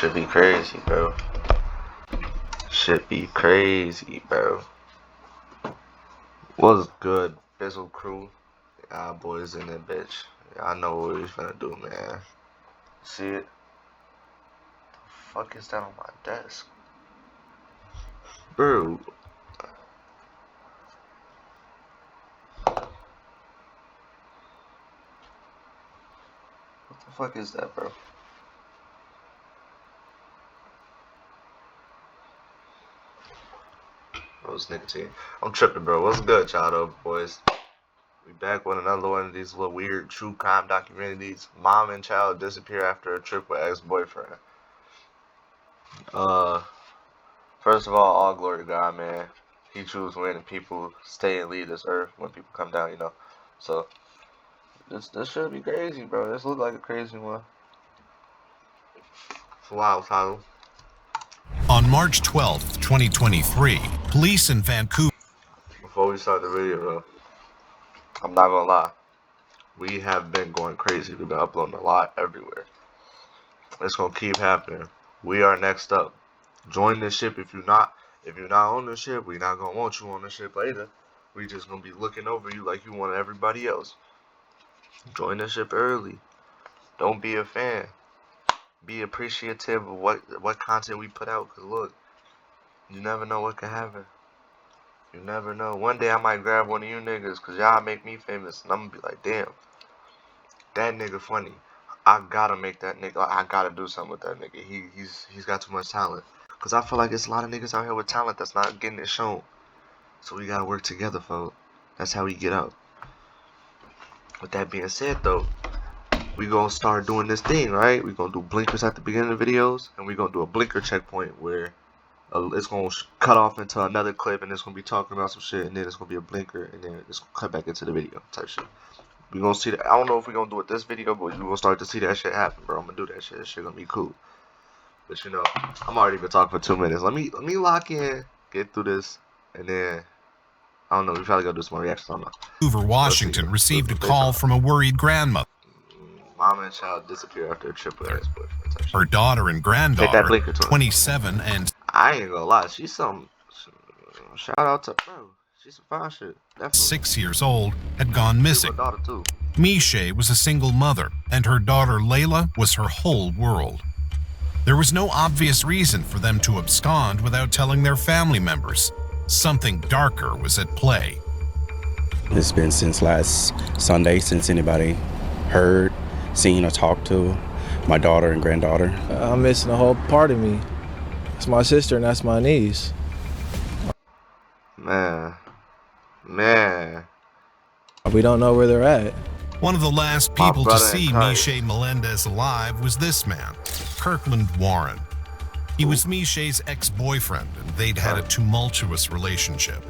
Should be crazy, bro. Should be crazy, bro. What's good, Bizzle crew? Y'all boys in that bitch. Y'all know what we finna do, man. See it? The fuck is that on my desk? Bro. What the fuck is that, bro? Oh, it's nicotine. I'm tripping, bro. What's good, y'all, boys? We back with another one of these little weird true crime documentaries. Mom and child disappear after a trip with ex-boyfriend. First of all glory to God, man. He chooses when people stay and leave this earth, when people come down, you know. So this should be crazy, bro. This look like a crazy one. It's a wild title. On March 12th, 2023, police in Vancouver. Before we start the video, though, I'm not gonna lie. We have been going crazy. We've been uploading a lot everywhere. It's gonna keep happening. We are next up. Join this ship if you're not on the ship. We're not gonna want you on the ship later. We just gonna be looking over you like you want everybody else. Join the ship early. Don't be a fan. Be appreciative of what content we put out. Cause look, you never know what can happen. You never know. One day I might grab one of you niggas cause y'all make me famous, and I'm gonna be like, damn, that nigga funny. I gotta make that nigga. I gotta do something with that nigga. He's got too much talent. Cause I feel like it's a lot of niggas out here with talent that's not getting it shown. So we gotta work together, folks. That's how we get out. With that being said, though, we gonna start doing this thing, right? We gonna do blinkers at the beginning of the videos, and we gonna do a blinker checkpoint where it's gonna cut off into another clip, and it's gonna be talking about some shit, and then it's gonna be a blinker, and then it's gonna cut back into the video type shit. We gonna see that. I don't know if we gonna do it this video, but you gonna start to see that shit happen, bro. I'm gonna do that shit. That shit gonna be cool. But you know, I'm already been talking for 2 minutes. Let me lock in, get through this, and then I don't know. We probably gotta do some more reactions. I don't know. Vancouver, Washington received a call from a worried grandmother. Mom and child disappear after a trip with ex-boyfriend. Her daughter and granddaughter, 27 and... I ain't gonna lie, she's some... Shout out to... Bro, she's some fine shit. Definitely. 6 years old, had gone missing. Her daughter too. Misha was a single mother, and her daughter Layla was her whole world. There was no obvious reason for them to abscond without telling their family members. Something darker was at play. It's been since last Sunday since anybody heard, seen, or talked to my daughter and granddaughter. I'm missing a whole part of me. That's my sister and that's my niece. Man. We don't know where they're at. One of the last people to see Misha Melendez alive was this man, Kirkland Warren. He was Misha's ex-boyfriend, and they'd had a tumultuous relationship.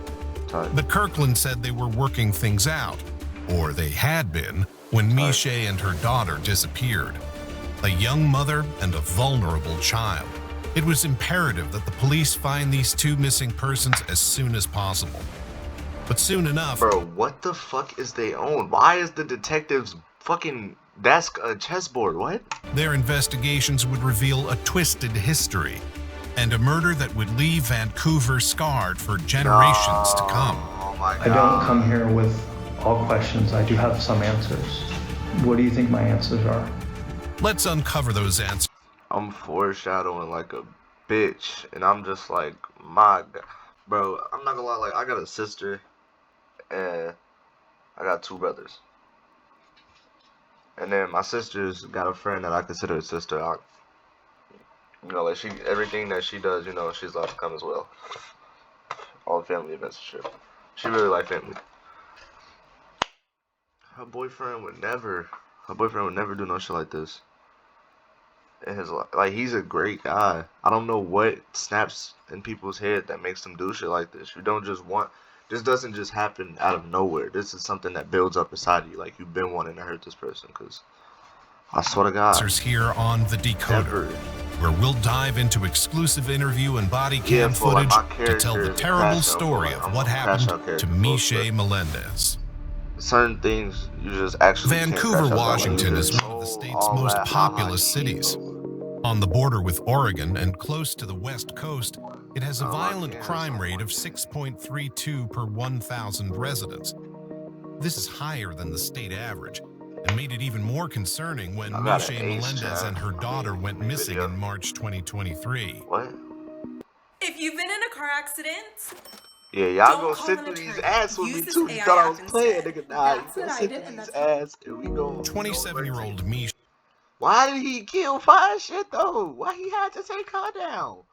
But Kirkland said they were working things out, or they had been, when Misha and her daughter disappeared. A young mother and a vulnerable child. It was imperative that the police find these two missing persons as soon as possible. But soon enough... Bro, what the fuck is they on? Why is the detective's fucking desk a chessboard? What? Their investigations would reveal a twisted history and a murder that would leave Vancouver scarred for generations to come. Oh my God. I don't come here with all questions. I do have some answers. What do you think my answers are? Let's uncover those answers. I'm foreshadowing like a bitch, and I'm just like, my God. Bro, I'm not gonna lie, like, I got a sister, and I got 2 brothers. And then my sister's got a friend that I consider a sister. You know, like, everything that she does, you know, she's allowed to come as well. All the family events and shit. She really like family. Her boyfriend would never do no shit like this. In his life. Like, he's a great guy. I don't know what snaps in people's head that makes them do shit like this. You don't just want... This doesn't just happen out of nowhere. This is something that builds up inside of you. Like, you've been wanting to hurt this person, because I swear to God. Here on The Decoder, where we'll dive into exclusive interview and body cam footage to tell the terrible story of what happened to Misha Melendez. Certain things you just actually Vancouver, Washington is one of the state's most populous cities. On the border with Oregon and close to the West Coast, it has a violent crime rate of 6.32 per 1,000 residents. This is higher than the state average, and made it even more concerning when Miche Melendez and her daughter went missing in March 2023. What? If you've been in a car accident, yeah, y'all gonna sit through these ads with me too. You thought I was playing, nigga. Nah, you gonna sit through these ads and we go. 27-year-old Miche. Why did he kill Fine Shit though? Why he had to take her down?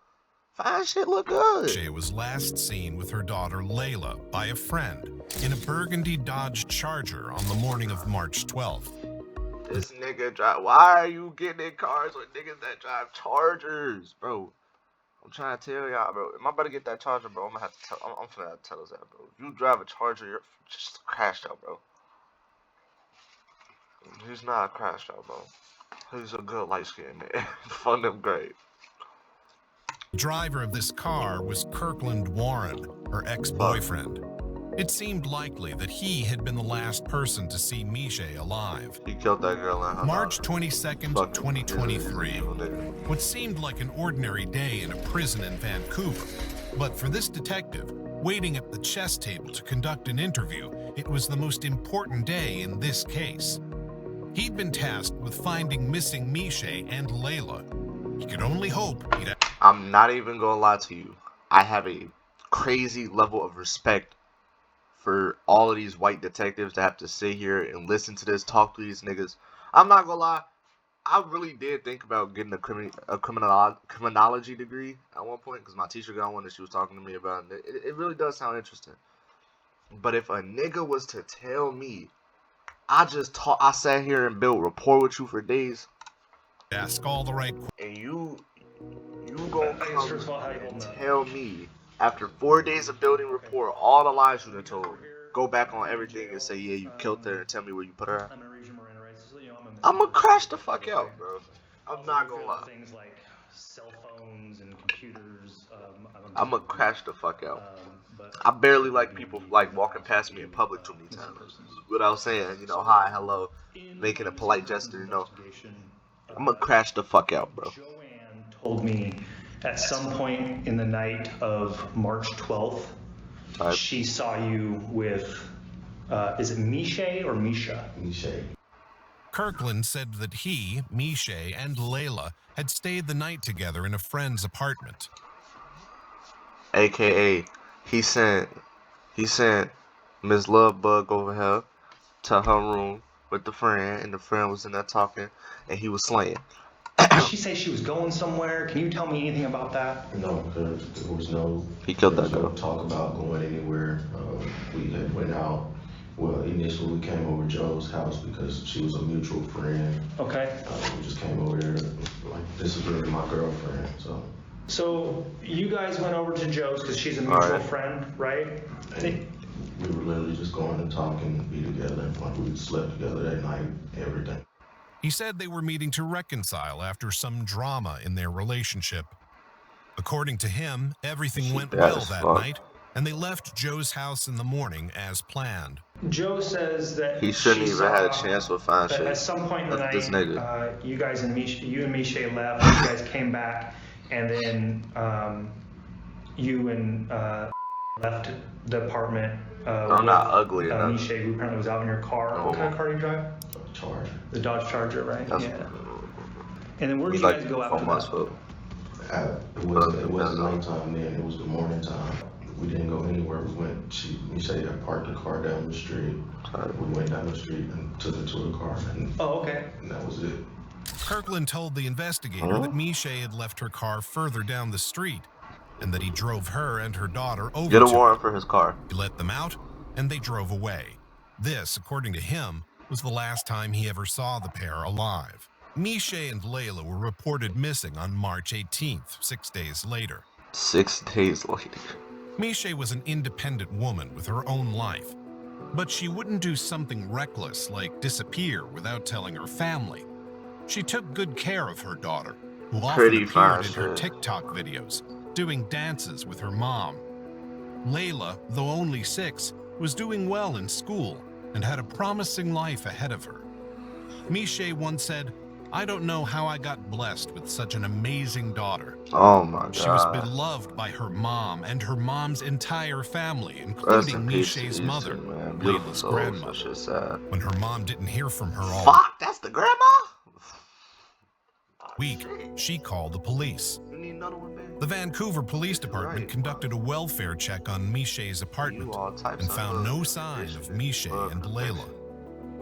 Fine Shit look good. Miche was last seen with her daughter Layla by a friend in a burgundy Dodge Charger on the morning of March 12th. This nigga drive. Why are you getting in cars with niggas that drive Chargers, bro? I'm trying to tell y'all, bro. If I'm about to get that Charger, bro, I'm gonna have to tell. I'm finna have to tell us that, bro. If you drive a Charger, you're just crashed out, bro. He's not a crash out, bro. He's a good light skinned man. Fund him great. The driver of this car was Kirkland Warren, her ex-boyfriend. It seemed likely that he had been the last person to see Miche alive. He killed that girl in her March 22nd, 2023. What seemed like an ordinary day in a prison in Vancouver. But for this detective, waiting at the chess table to conduct an interview, it was the most important day in this case. He'd been tasked with finding missing Miche and Layla. He could only hope he'd... I'm not even gonna lie to you. I have a crazy level of respect for all of these white detectives that have to sit here and listen to this, talk to these niggas. I'm not gonna lie. I really did think about getting a criminology degree at one point because my teacher got one and she was talking to me about it. It really does sound interesting. But if a nigga was to tell me, I sat here and built rapport with you for days. Ask all the right questions. And you gonna come and tell me after 4 days of building rapport, all the lies you done told, go back on everything and say, yeah, you killed her and tell me where you put her at? I'm gonna crash the fuck out, bro. I'm not gonna lie. Things like cell phones and computers. I'm gonna crash the fuck out. I barely like people like walking past me in public too many times without saying, you know, hi, hello, making a polite gesture, you know. I'm gonna crash the fuck out, bro. Joanne told me at some point in the night of March 12th, she saw you with, is it Miche or Misha? Miche. Kirkland said that he, Miche, and Layla had stayed the night together in a friend's apartment. AKA, he sent Miss Lovebug over here to her room with the friend, and the friend was in there talking, and he was slaying. Did she say she was going somewhere? Can you tell me anything about that? No, because there was no. He killed that girl. No talk about going anywhere. We had went out. Well, initially we came over to Joe's house because she was a mutual friend. Okay. We just came over there, like, this is really my girlfriend, so. So you guys went over to Joe's because she's a mutual friend, right? And we were literally just going to talk and be together. Like, we slept together that night, everything. He said they were meeting to reconcile after some drama in their relationship. According to him, everything went well that night, and they left Joe's house in the morning as planned. Joe says that he shouldn't even had a chance with Fine Shit. At some point in the night, this nigga. you and Miche left. You guys came back, and then you and left the apartment. I'm not ugly enough. Miche, who apparently was out in your car. Oh. What kind of car do you drive? Charger. The Dodge Charger, right? That's yeah. And then where did you guys go after that? It wasn't nighttime then. It was the morning time. We didn't go anywhere. We went. Miche had parked the car down the street. We went down the street and took it to the car. And, okay. And that was it. Kirkland told the investigator that Miche had left her car further down the street, and that he drove her and her daughter over. Get a warrant for his car. He let them out, and they drove away. This, according to him, was the last time he ever saw the pair alive. Miche and Layla were reported missing on March 18th, 6 days later. 6 days later. Miche was an independent woman with her own life, but she wouldn't do something reckless like disappear without telling her family. She took good care of her daughter, who often appeared in her TikTok videos, doing dances with her mom. Layla, though only 6, was doing well in school and had a promising life ahead of her. Miche once said, I don't know how I got blessed with such an amazing daughter. Oh my God. She was beloved by her mom and her mom's entire family, Rest in including peace to Miché's you mother, two, man. Beautiful Layla's souls. grandmother. That shit's sad. When her mom didn't hear from her all Fuck, that's the grandma? week, she called the police. You need another one, man? The Vancouver Police Department conducted a welfare check on Miché's apartment and found no sign of Miché and Layla.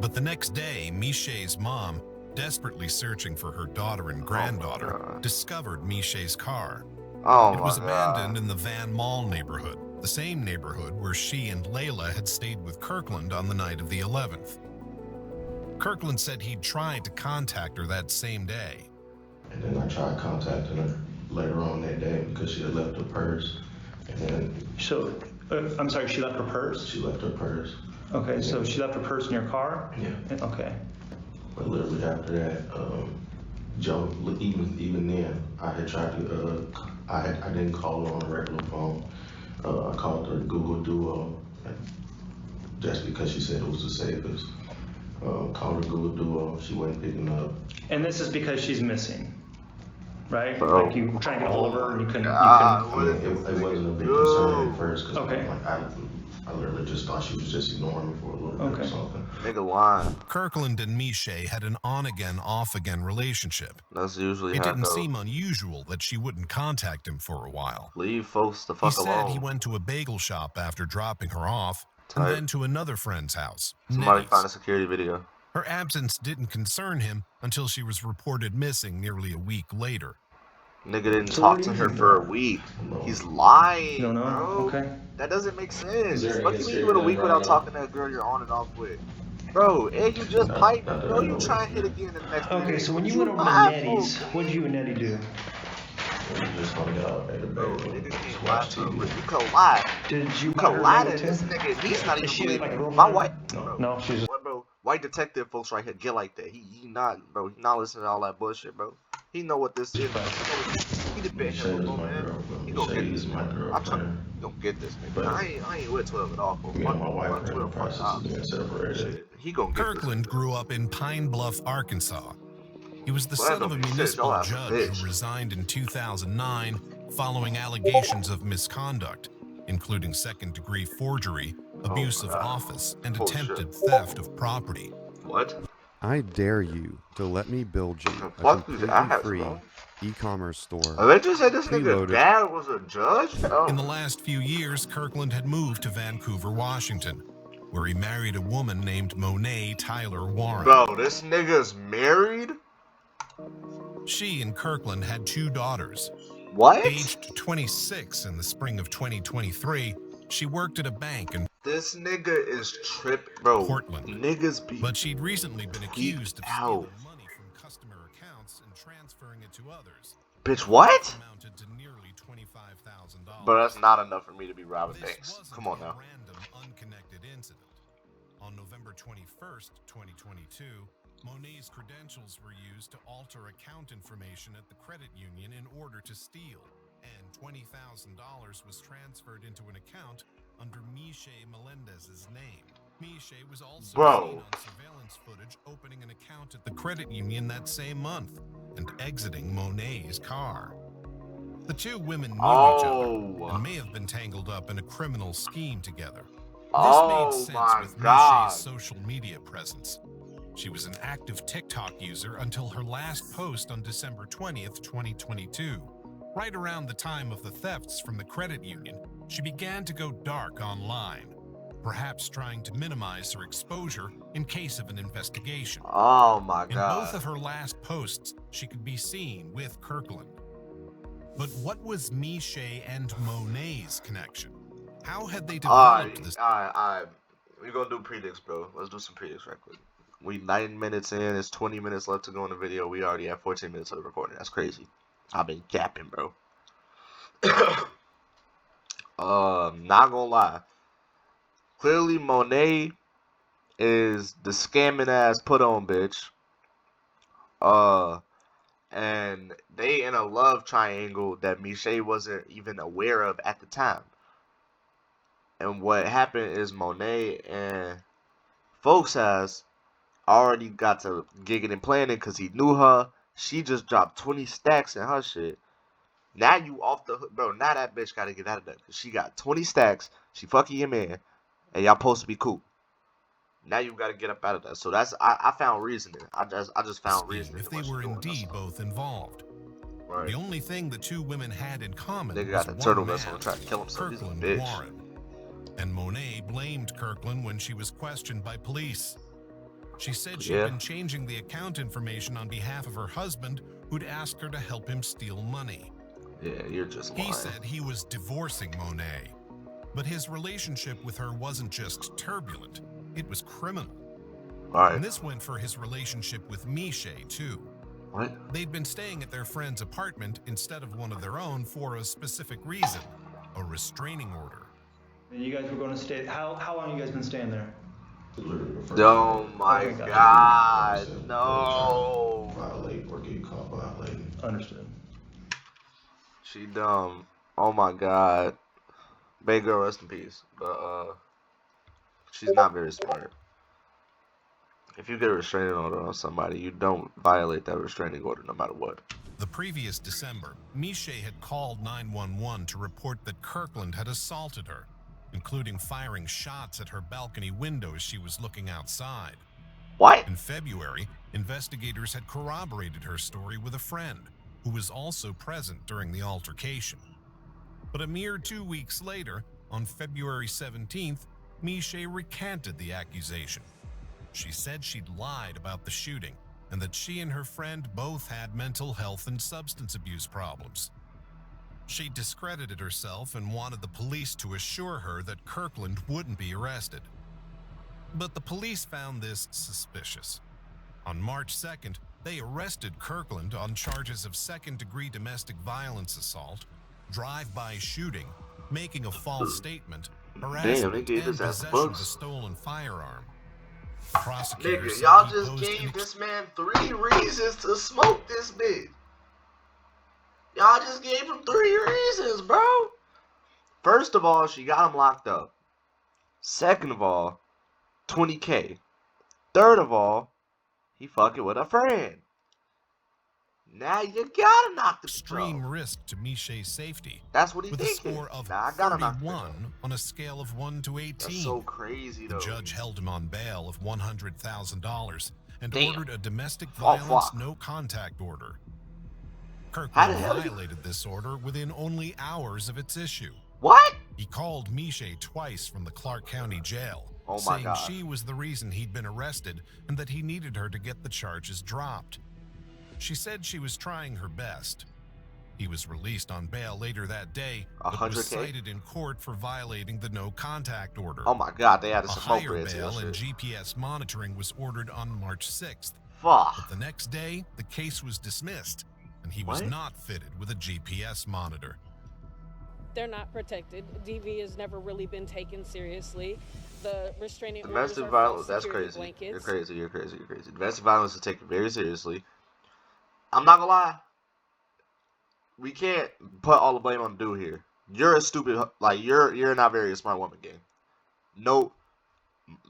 But the next day, Miché's mom, desperately searching for her daughter and granddaughter, discovered Miché's car. It was abandoned in the Van Mall neighborhood, the same neighborhood where she and Layla had stayed with Kirkland on the night of the 11th. Kirkland said he'd tried to contact her that same day. And then I tried contacting her later on that day because she had left her purse. And then... So, I'm sorry, she left her purse? She left her purse. Okay, so she left her purse in your car? Yeah. Okay. But literally after that, Joe, even then, I had tried to, I didn't call her on a regular phone. I called her Google Duo, just because she said it was the safest. Called her Google Duo, she wasn't picking up. And this is because she's missing, right? Bro. Like you were trying to get a hold of her and you couldn't. I mean, it wasn't a big concern at first, because Okay. I literally just thought she was just ignoring me for a little bit or something. Nigga lying. Kirkland and Miché had an on-again, off-again relationship. That's usually It how didn't it goes. seem unusual that she wouldn't contact him for a while. Leave folks the He fuck said alone. he went to a bagel shop after dropping her off, Tight. and then to another friend's house, Somebody Nettie's. find a security video. Her absence didn't concern him until she was reported missing nearly a week later. Nigga didn't So talk what to do her you for a know? week. He's lying, You don't know? bro. Okay. That doesn't make sense. Is there What any do you mean you went a week right without now? talking to that girl you're on and off with? Bro, and you just piped. Bro, you try and hit again in the next 3 Okay, days. so when What you went over to lie Nettie's, for? what did you and Nettie do? We just hung out at the Bro, bagel, nigga just can't lie watch to her. TV. You can lie. Did you You buy can her lie mail to too? this nigga. He's not even Is she believing like a me. girlfriend? My wife. No, she's What, bro? White detective folks right here get like that. He not, bro. He not listening to all that bullshit, bro. He know what this is. Bro. He the been here Shade is before, my man. girlfriend. He gonna get Shade this is my nigga. I'm trying. girlfriend. He gonna get this nigga. But I ain't with 12 at all. For me and my wife fuck are in the 12 for process of being separated. shit. He gonna get Kirkland this nigga. grew up in Pine Bluff, Arkansas. He was the Well, son that of a don't be shit. municipal Y'all have a judge bitch. who resigned in 2009 following allegations of misconduct, including second-degree forgery, abuse of God. office, and Bullshit. attempted theft of property. What? I dare you to let me build you a Fuck these completely ass, free bro. e-commerce store. They just said this nigga Preloaded. dad was a judge? Oh. In the last few years, Kirkland had moved to Vancouver, Washington, where he married a woman named Monet Tyler Warren. Bro, this nigga's married? She and Kirkland had 2 daughters. What? Aged 26 in the spring of 2023, she worked at a bank in This nigga is tripped, bro. Portland. Niggas be. But she'd recently been accused of out. stealing money from customer accounts and transferring it to others. Bitch, what? Amounted to nearly $25,000. But that's not enough for me to be robbing This banks. wasn't Come on a now. random, unconnected incident. On November 21st, 2022, Monet's credentials were used to alter account information at the credit union in order to steal, and $20,000 was transferred into an account under Miché Melendez's name. Miché was also Bro. seen on surveillance footage opening an account at the credit union that same month and exiting Monet's car. The 2 women knew each other and may have been tangled up in a criminal scheme together. This made Oh sense my with God. Miché's social media presence. She was an active TikTok user until her last post on December 20th, 2022. Right around the time of the thefts from the credit union, she began to go dark online, perhaps trying to minimize her exposure in case of an investigation. Oh my In God. both of her last posts, she could be seen with Kirkland. But what was Miché and Monet's connection? How had they developed this? Alright. We're gonna do predicts, bro. Let's do some predicts right quick. We 9 minutes in, it's 20 minutes left to go in the video. We already have 14 minutes of the recording. That's crazy. I've been gapping, bro. Not gonna lie. Clearly, Monet is the scamming ass put on bitch. And they in a love triangle that Miché wasn't even aware of at the time. And what happened is Monet and folks has already got to gigging and planning because he knew her. She just dropped 20 stacks in her shit. Now you off the hook, bro. Now that bitch gotta get out of there because she got 20 stacks. She fucking your man, and y'all supposed to be cool. Now you gotta get up out of that. So that's I found reasoning. I just found reasoning. If they were indeed both involved. Right. The only thing the two women had in common Nigga was got the one turtle man, vessel and tried to kill himself. He's a Kirkland bitch. Warren. And Monet blamed Kirkland when she was questioned by police. She said she'd been changing the account information on behalf of her husband, who'd asked her to help him steal money. Yeah, you're just lying. He said he was divorcing Monet, but his relationship with her wasn't just turbulent, it was criminal. Right. And this went for his relationship with Miche, too. What? They'd been staying at their friend's apartment instead of one of their own for a specific reason, a restraining order. You guys were going to stay, how long you guys been staying there? Oh my God, no. Violate or get caught violating. Understood. She dumb. Oh my God. Baby girl, rest in peace. But she's not very smart. If you get a restraining order on somebody, you don't violate that restraining order no matter what. The previous December, Miche had called 911 to report that Kirkland had assaulted her, including firing shots at her balcony window as she was looking outside. What? In February, investigators had corroborated her story with a friend who was also present during the altercation. But a mere 2 weeks later, on February 17th, Miche recanted the accusation. She said she'd lied about the shooting and that she and her friend both had mental health and substance abuse problems. She discredited herself and wanted the police to assure her that Kirkland wouldn't be arrested. But the police found this suspicious. On March 2nd, they arrested Kirkland on charges of second-degree domestic violence assault, drive-by shooting, making a false statement, harassment, and possession of a stolen firearm. Nigga, y'all just gave this man 3 reasons to smoke this bitch. Y'all just gave him 3 reasons, bro. First of all, she got him locked up. Second of all, $20K. Third of all, he fucking with a friend. Now you gotta knock the extreme risk to Miche's safety. That's what he with thinking. A score of I gotta 31 on a scale of 1 to 18. That's so crazy, though. The judge held him on bail of $100,000 and Damn. ordered a domestic violence no-contact order. Kirkland violated this order within only hours of its issue. What? He called Miche twice from the Clark County jail, saying she was the reason he'd been arrested and that he needed her to get the charges dropped. She said she was trying her best. He was released on bail later that day, but was cited in court for violating the no-contact order. Oh my God, they had a higher bail and GPS monitoring was ordered on March 6th. Fuck. But the next day, the case was dismissed, and he was not fitted with a GPS monitor. They're not protected. DV has never really been taken seriously. The restraining orders domestic are violence, false that's security crazy. blankets. You're crazy. Domestic violence is taken very seriously. I'm not gonna lie. We can't put all the blame on the dude here. You're a stupid, like, you're not very smart woman, gang. No,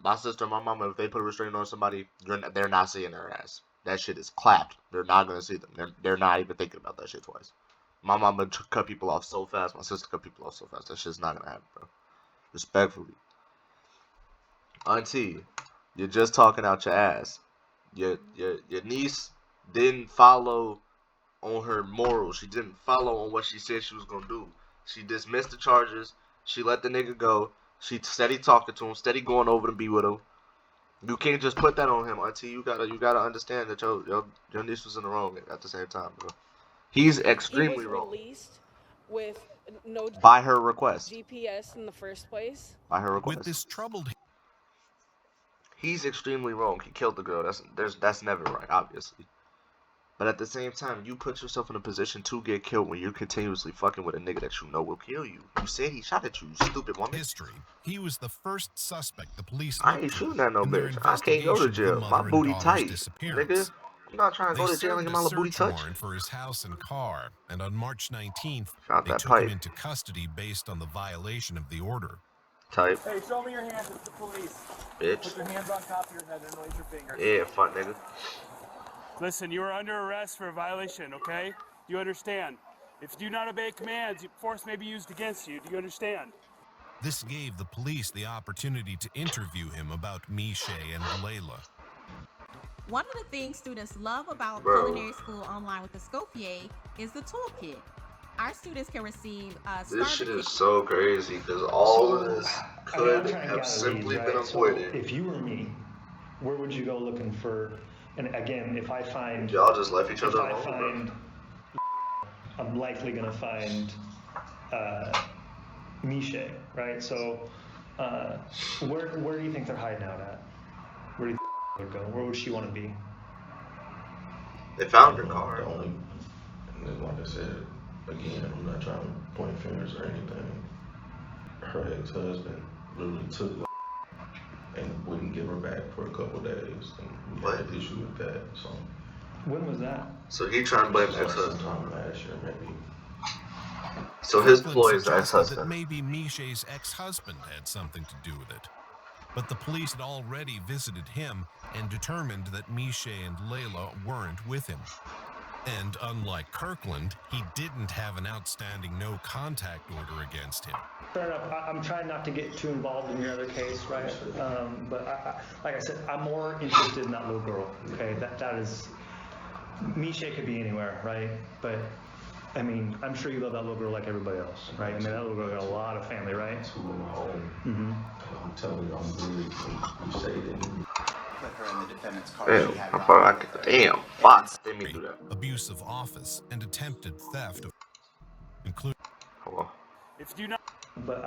my sister and my mama, if they put a restraining order on somebody, they're not seeing their ass. That shit is clapped. They're not gonna see them. They're not even thinking about that shit twice. My mama cut people off so fast. My sister cut people off so fast. That shit's not gonna happen, bro. Respectfully. Auntie, you're just talking out your ass. Your niece didn't follow on her morals. She didn't follow on what she said she was gonna do. She dismissed the charges. She let the nigga go. She steady talking to him, steady going over to be with him. You can't just put that on him, Auntie. You gotta understand that your niece was in the wrong at the same time, bro. He's extremely wrong. Released with no by her request. GPS in the first place. By her request. With this troubled. He's extremely wrong. He killed the girl. That's never right, obviously. But at the same time, you put yourself in a position to get killed when you're continuously fucking with a nigga that you know will kill you. You said he shot at you, you stupid woman. History. He was the first suspect the police. I ain't shooting at no bitch. I can't go to jail. My booty tight, nigga. I'm not trying to go to jail and get my little booty touched. For his house and car, and on March 19th, they took him into custody based on the violation of the order. Type. Hey, show me your hands. It's the police. Bitch. Put your hands on top of your head and raise your finger. Yeah, fuck nigga. Listen, you are under arrest for a violation, okay? Do you understand? If you do not obey commands, force may be used against you. Do you understand? This gave the police the opportunity to interview him about Miche and Layla. One of the things students love about culinary school online with the Scofier is the toolkit. Our students can receive this shit is so crazy because all of this could have simply been avoided. So if you were me, where would you go looking for? And again, if I find y'all just left each other alone. Find, I'm likely gonna find Miche, right? So where do you think they're hiding out at? Where do you think they would go? Where would she want to be? They found her car. Like I said, again, I'm not trying to point fingers or anything. Her ex-husband literally took and wouldn't give her back for a couple days, and we had an issue with that. So when was that? So he trying to blame ex-husband. Sometime last year, maybe. So his ploy is ex-husband. That maybe Miche's ex-husband had something to do with it. But the police had already visited him and determined that Miche and Layla weren't with him. And unlike Kirkland, he didn't have an outstanding no-contact order against him. Fair enough. I'm trying not to get too involved in your other case, right? But like I said, I'm more interested in that little girl, okay? That is, Miche could be anywhere, right? But, I mean, I'm sure you love that little girl like everybody else, right? I mean, that little girl got a lot of family, right? Two in my home. I'm telling you, I'm really, you say that. Put her in the defendant's car. Damn, fuck. Didn't mean to do that. Abuse of office and attempted theft of, including. Hold on. If you not. But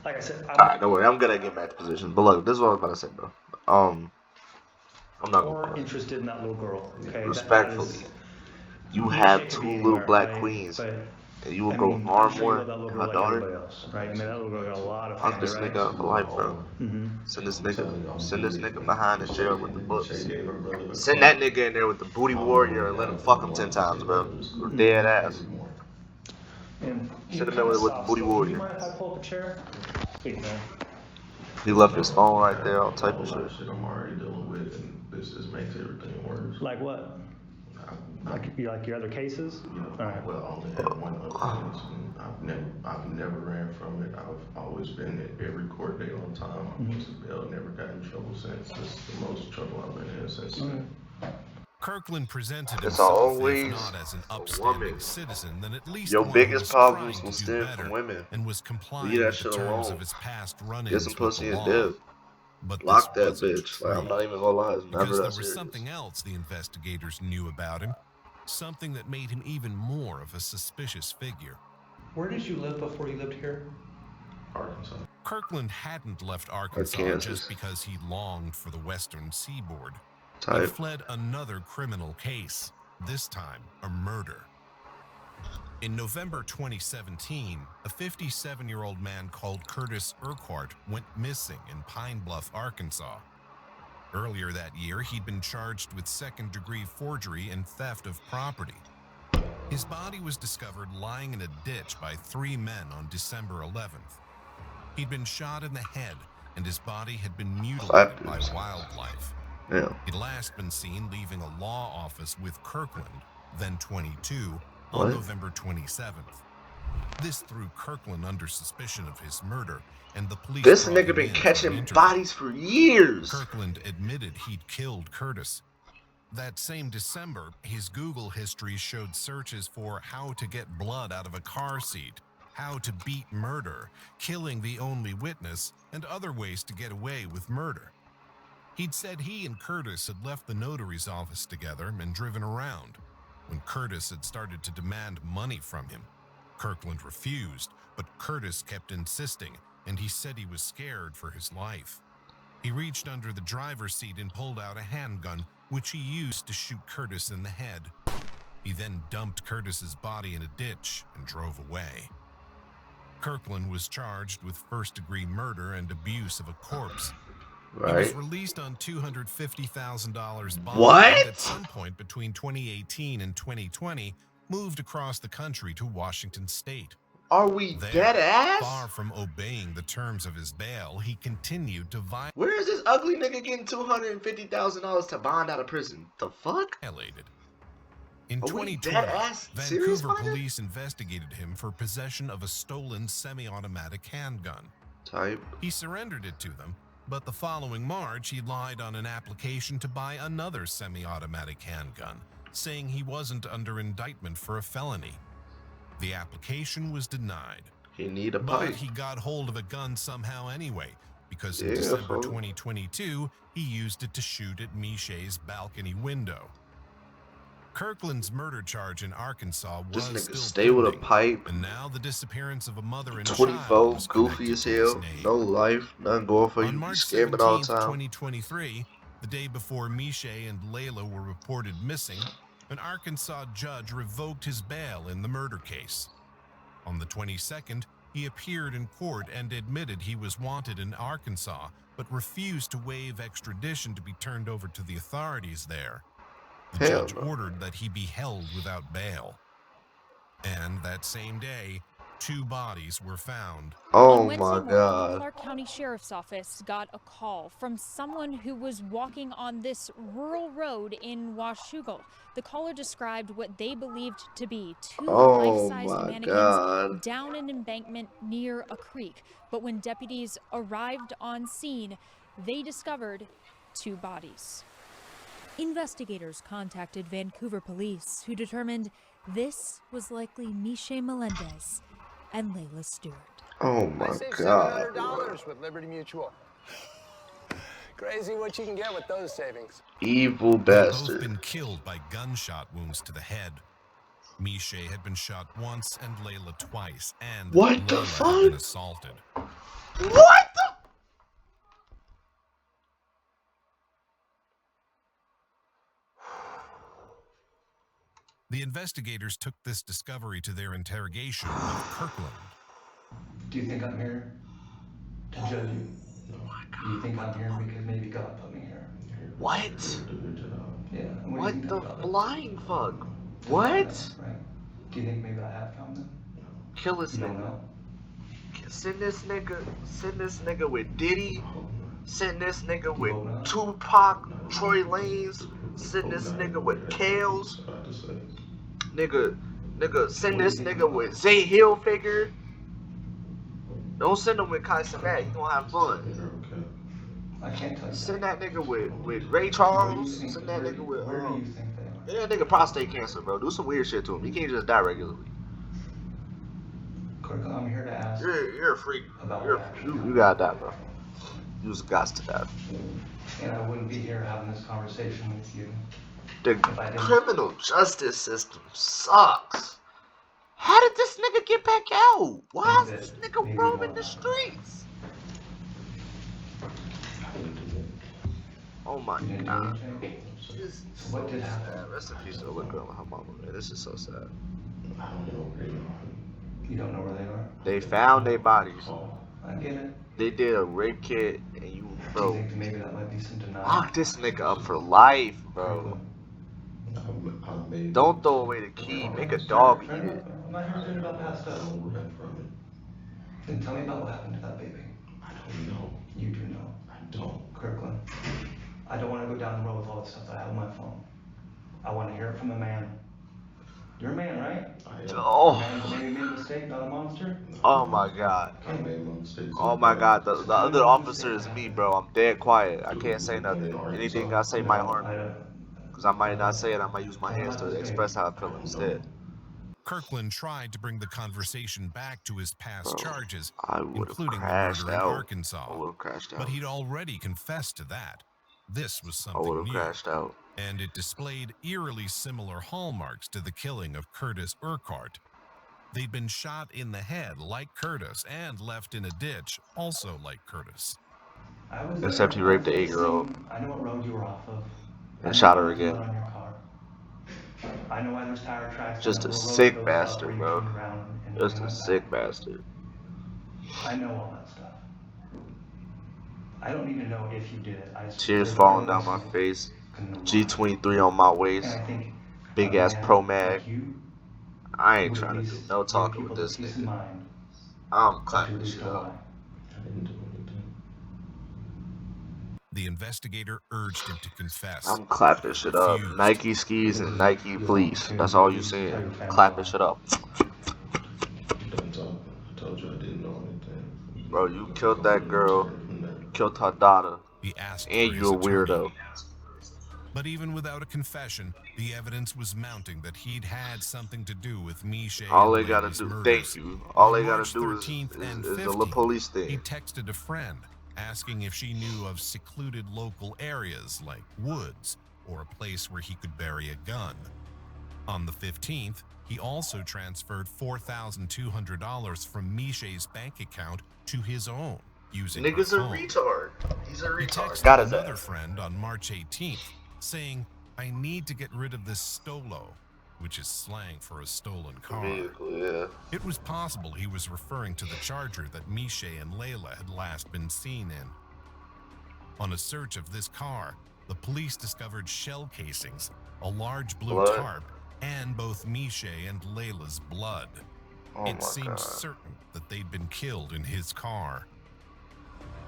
like I said, alright, don't worry, I'm gonna get back to position. But look, this is what I was about to say, bro. I'm not more interested in that little girl, okay? Respectfully, you have two little black queens, and you will go harm one and my daughter. Right? I mean, that little girl got a lot of Fuck this nigga up for life, bro. Send this nigga behind the jail with the books. Send that nigga in there with the booty warrior and let him fuck him 10 times, bro. Dead ass. Send him in with the booty warrior. Mind if I pull up a chair? Please, man. He left his phone right there, all type of shit. I'm already dealing with, and this just makes everything worse. Like what? Like your other cases? All right. Well, I only had one other case. I've never ran from it. I've always been at every court date on time. I was bail, never got in trouble since. This is the most trouble I've been in since. Kirkland presented himself, if not as an upstanding citizen, then at least your biggest problems will steal from women. And was complying with the terms of his past run-ins. Get some pussy and dip. But lock that bitch. Like, I'm not even gonna lie, it's never that there was serious. Something else the investigators knew about him. Something that made him even more of a suspicious figure. Where did you live before you lived here? Arkansas. Kirkland hadn't left Arkansas just because he longed for the western seaboard. He fled another criminal case, this time a murder. In November 2017, a 57-year-old man called Curtis Urquhart went missing in Pine Bluff, Arkansas. Earlier that year, he'd been charged with second-degree forgery and theft of property. His body was discovered lying in a ditch by 3 men on December 11th. He'd been shot in the head, and his body had been mutilated by wildlife. Yeah. He'd last been seen leaving a law office with Kirkland, then 22, on November 27th. This threw Kirkland under suspicion of his murder, and the police. This nigga been catching bodies for years. Kirkland admitted he'd killed Curtis. That same December, his Google history showed searches for how to get blood out of a car seat, how to beat murder, killing the only witness, and other ways to get away with murder. He'd said he and Curtis had left the notary's office together and driven around. When Curtis had started to demand money from him, Kirkland refused, but Curtis kept insisting, and he said he was scared for his life. He reached under the driver's seat and pulled out a handgun, which he used to shoot Curtis in the head. He then dumped Curtis's body in a ditch and drove away. Kirkland was charged with first-degree murder and abuse of a corpse. He was released on $250,000 bond. And at some point between 2018 and 2020, moved across the country to Washington State. Are we There, dead ass? far from obeying the terms of his bail, he continued to violate. Where is this ugly nigga getting $250,000 to bond out of prison? The fuck? In Are we 2020, dead ass serious, Vancouver my nigga? police investigated him for possession of a stolen semi-automatic handgun. He surrendered it to them, but the following March he lied on an application to buy another semi-automatic handgun, saying he wasn't under indictment for a felony. The application was denied. He need a But pipe. he got hold of a gun somehow anyway, because in Yeah, December folks. 2022, he used it to shoot at Miché's balcony window. Kirkland's murder charge in Arkansas This was nigga still stay with a pending, pipe. and now the disappearance of a mother and 24, child was goofy connected as to his hall. name. No life, nothing going for you. On Be March scamming all the 17th, time. 2023, the day before Miché and Layla were reported missing, an Arkansas judge revoked his bail in the murder case. On the 22nd, he appeared in court and admitted he was wanted in Arkansas, but refused to waive extradition to be turned over to the authorities there. The Hell judge no. ordered that he be held without bail. And that same day, 2 bodies were found. Oh On Wednesday my morning, the god. Clark County Sheriff's Office got a call from someone who was walking on this rural road in Washougal. The caller described what they believed to be 2 Oh life-size my mannequins god. down an embankment near a creek. But when deputies arrived on scene, they discovered 2 bodies. Investigators contacted Vancouver police, who determined this was likely Miché Melendez and Layla Stewart. Oh my I saved god. $700 with Liberty Mutual. Crazy what you can get with those savings. Evil They'd both bastard. been killed by gunshot wounds to the head. Miché had been shot once and Layla twice, and What the Layla had been fuck? assaulted. What the? The investigators took this discovery to their interrogation of Kirkland. Do you think I'm here to judge you? Do you think I'm here because maybe God put me here? What? Yeah. and do you What think the about it? flying fuck? What? Right. Do you think maybe I have found them? Kill this You don't nigga. know. Send this nigga with Diddy. Send this nigga with vote no? Tupac, Troy Lanez. Send this nigga with Kales. Nigga, send this nigga with Zay Hilfiger. Don't send him with Kai Cenat. You gonna have fun. I can't tell you. Send that nigga with Ray Charles. Send that nigga with Where do you think they are? yeah, that nigga prostate cancer, bro. Do some weird shit to him. He can't just die regularly. Kirk, I'm here to ask You're a freak. about You're, what actually you gotta die, bro. You just got to die. and I wouldn't be here having this conversation with you. The If I didn't- criminal justice system sucks. How did this nigga get back out? Why is this nigga Maybe roaming not. the streets? Oh my You didn't do god. anything? This is So what so did happen? sad. Rest in peace to the little girl and her mama, man. This is so sad. I don't know where they are. You don't know where they are? They found their bodies. I get it. They did a rape kit, and you, Do you bro, think maybe that might be some denial? lock this nigga up for life, bro. I made Don't throw away the key. Make a dog eat Fair it. enough. I'm not here to think about past stuff. don't run from it. Then tell me about what happened to that baby. I don't know. You do know. I don't. Kirkland, I don't want to go down the road with all the stuff that I have on my phone. I want to hear it from a man. You're a man, right? I am. A Oh, man who maybe made a mistake, not a monster? oh my god. I made my mistakes. Oh my god. The other officer is me, bro. I'm dead quiet. I can't say nothing. Anything I say might harm me. Because I might not say it. I might use my hands to express how I feel instead. Kirkland tried to bring the conversation back to his past Bro, charges, I would have including the crashed murder in out. I Arkansas, would have crashed out. but he'd already confessed to that. This was I would something have new, crashed out. and it displayed eerily similar hallmarks to the killing of Curtis Urquhart. They'd been shot in the head like Curtis and left in a ditch also like Curtis. I was Except he there. raped the 8-year-old. I know what road you were off of. And shot her again. On your car. I know why there's tire tracks. Just on a the road sick that goes up bastard, where you bro. turned around and Just a went sick back. bastard. I know all that stuff. I don't need to know if you did it. I just Tears clearly falling know down my you face. couldn't have lied. G23 on my And waist. I think Big a ass man Pro like Mag. you I ain't would at trying to do least no give talking with people the this peace of nigga. mind I'm that you clapping at least shit don't up. lie. I didn't do anything. The investigator urged him to confess. I'm clapping shit up. Refused. Nike skis and Nike fleece. That's all you seeing. Clapping shit up. I'm done talking. I told you I didn't know anything. Bro, you killed that girl. Killed her daughter. He asked And for you a his attorney. weirdo. But even without a confession, the evidence was mounting that he'd had something to do with Miche All and they gotta Layla's do, murders. thank you. All On they gotta March do 13th and is the 15th, police he thing. texted a friend asking if she knew of secluded local areas like woods or a place where he could bury a gun. On the 15th, he also transferred $4,200 from Miche's bank account to his own using Nigga's her a phone. retard. He's a He retard. texted Got his another ass. friend on March 18th saying, "I need to get rid of this stolo," which is slang for a stolen car. Vehicle, yeah. It was possible he was referring to the Charger that Miche and Layla had last been seen in. On a search of this car, the police discovered shell casings, a large blue tarp, and both Miche and Layla's blood. Oh It my seemed God. certain that they'd been killed in his car.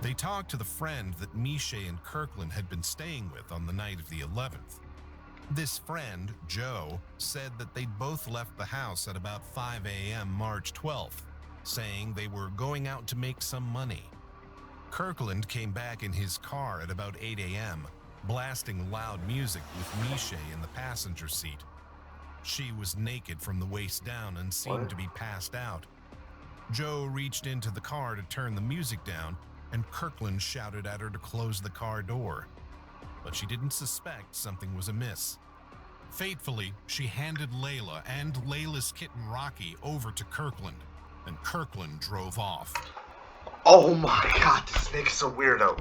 They talked to the friend that Miche and Kirkland had been staying with on the night of the 11th. This friend, Joe, said that they'd both left the house at about 5 a.m. March 12th, saying they were going out to make some money. Kirkland came back in his car at about 8 a.m., blasting loud music with Miche in the passenger seat. She was naked from the waist down and seemed to be passed out. Joe reached into the car to turn the music down, and Kirkland shouted at her to close the car door. But she didn't suspect something was amiss. Fatefully, she handed Layla and Layla's kitten Rocky over to Kirkland, and Kirkland drove off. Oh my God, this nigga's a weirdo.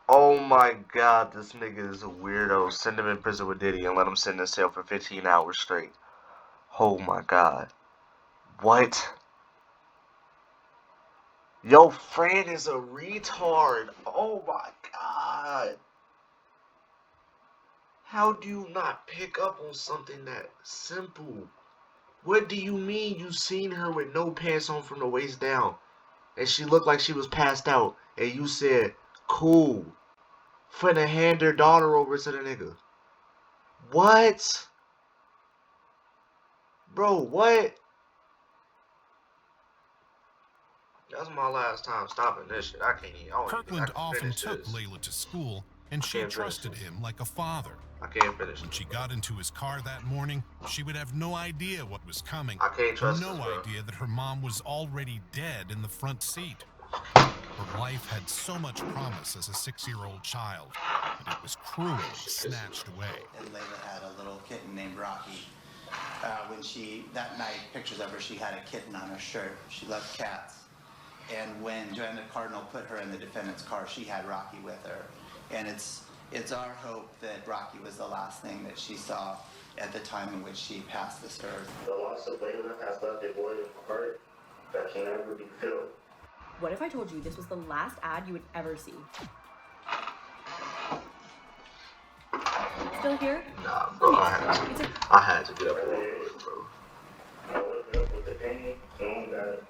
Oh my God, this nigga is a weirdo. Send him in prison with Diddy and let him sit in a cell for 15 hours straight. Oh my God. What? Yo, Fran is a retard. Oh my God. How do you not pick up on something that simple? What do you mean you seen her with no pants on from the waist down? And she looked like she was passed out. And you said, cool. Finna hand her daughter over to the nigga. What? Bro, what? That's my last time stopping this shit. I can't even. Kirkland often took Layla to school, and she trusted him like a father. I can't finish. When she got into his car that morning, she would have no idea what was coming. I can't trust no this, bro. idea that her mom was already dead in the front seat. Her life had so much promise as a 6-year-old child, but it was cruelly snatched away. And Layla had a little kitten named Rocky. When that night, pictures of her, she had a kitten on her shirt. She loved cats. And when Joanna Cardinal put her in the defendant's car, she had Rocky with her. And it's our hope that Rocky was the last thing that she saw at the time in which she passed this earth. The loss of Layla has left a void in her heart that can never be filled. What if I told you this was the last ad you would ever see? Still here? Nah, bro, I had to get up and leave, bro. I woke up with the pain, knowing that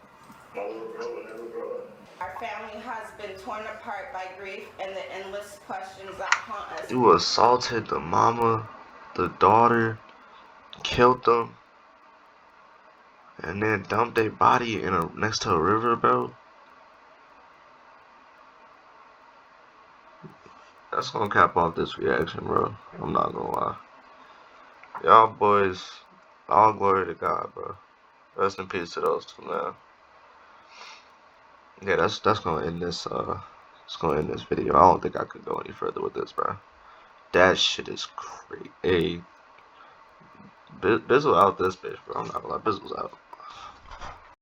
my little girl will never grow up. Our family has been torn apart by grief and the endless questions that haunt us. You assaulted the mama, the daughter, killed them, and then dumped their body next to a river, bro. That's gonna cap off this reaction, bro. I'm not gonna lie. Y'all boys, all glory to God, bro. Rest in peace to those two, man. Yeah, that's gonna end this. It's gonna end this video. I don't think I could go any further with this, bro. That shit is crazy. Hey, Bizzle out this bitch, bro. I'm not gonna lie, Bizzle's out.